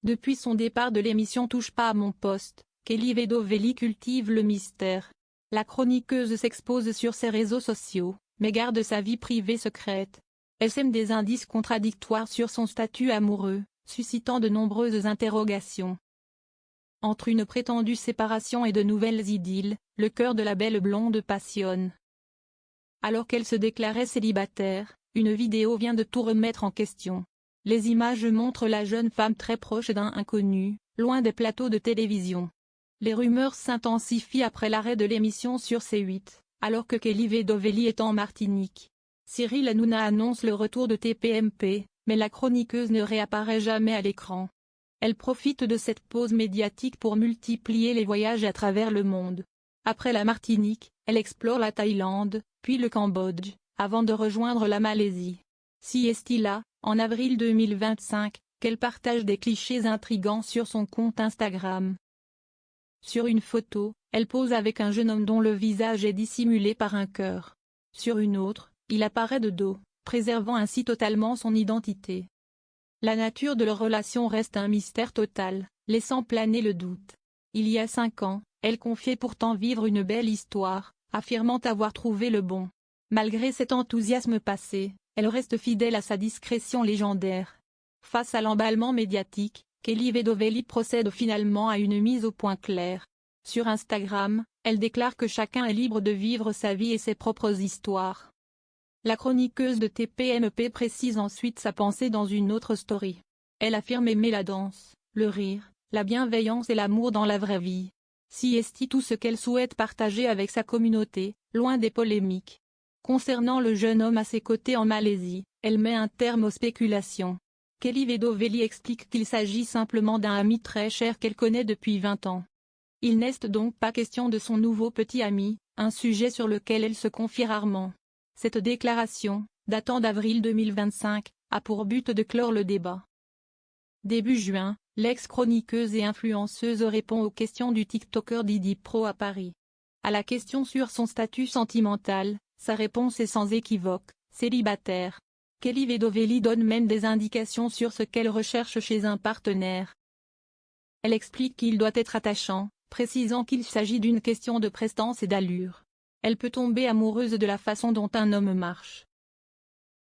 Depuis son départ de l'émission Touche pas à mon poste, Kelly Vedovelli cultive le mystère. La chroniqueuse s'expose sur ses réseaux sociaux, mais garde sa vie privée secrète. Elle sème des indices contradictoires sur son statut amoureux, suscitant de nombreuses interrogations. Entre une prétendue séparation et de nouvelles idylles, le cœur de la belle blonde passionne. Alors qu'elle se déclarait célibataire, une vidéo vient de tout remettre en question. Les images montrent la jeune femme très proche d'un inconnu, loin des plateaux de télévision. Les rumeurs s'intensifient après l'arrêt de l'émission sur C8, alors que Kelly Vedovelli est en Martinique. Cyril Hanouna annonce le retour de TPMP, mais la chroniqueuse ne réapparaît jamais à l'écran. Elle profite de cette pause médiatique pour multiplier les voyages à travers le monde. Après la Martinique, elle explore la Thaïlande, puis le Cambodge, avant de rejoindre la Malaisie. Si est-il là, en avril 2025, qu'elle partage des clichés intrigants sur son compte Instagram. Sur une photo, elle pose avec un jeune homme dont le visage est dissimulé par un cœur. Sur une autre, il apparaît de dos, préservant ainsi totalement son identité. La nature de leur relation reste un mystère total, laissant planer le doute. Il y a 5 ans, elle confiait pourtant vivre une belle histoire, affirmant avoir trouvé le bon. Malgré cet enthousiasme passé, elle reste fidèle à sa discrétion légendaire. Face à l'emballement médiatique, Kelly Vedovelli procède finalement à une mise au point claire. Sur Instagram, elle déclare que chacun est libre de vivre sa vie et ses propres histoires. La chroniqueuse de TPMP précise ensuite sa pensée dans une autre story. Elle affirme aimer la danse, le rire, la bienveillance et l'amour dans la vraie vie. Si est tout ce qu'elle souhaite partager avec sa communauté, loin des polémiques. Concernant le jeune homme à ses côtés en Malaisie, elle met un terme aux spéculations. Kelly Vedovelli explique qu'il s'agit simplement d'un ami très cher qu'elle connaît depuis 20 ans. Il n'est donc pas question de son nouveau petit ami, un sujet sur lequel elle se confie rarement. Cette déclaration, datant d'avril 2025, a pour but de clore le débat. Début juin, l'ex-chroniqueuse et influenceuse répond aux questions du TikToker Didi Pro à Paris. À la question sur son statut sentimental, sa réponse est sans équivoque, célibataire. Kelly Vedovelli donne même des indications sur ce qu'elle recherche chez un partenaire. Elle explique qu'il doit être attachant, précisant qu'il s'agit d'une question de prestance et d'allure. Elle peut tomber amoureuse de la façon dont un homme marche,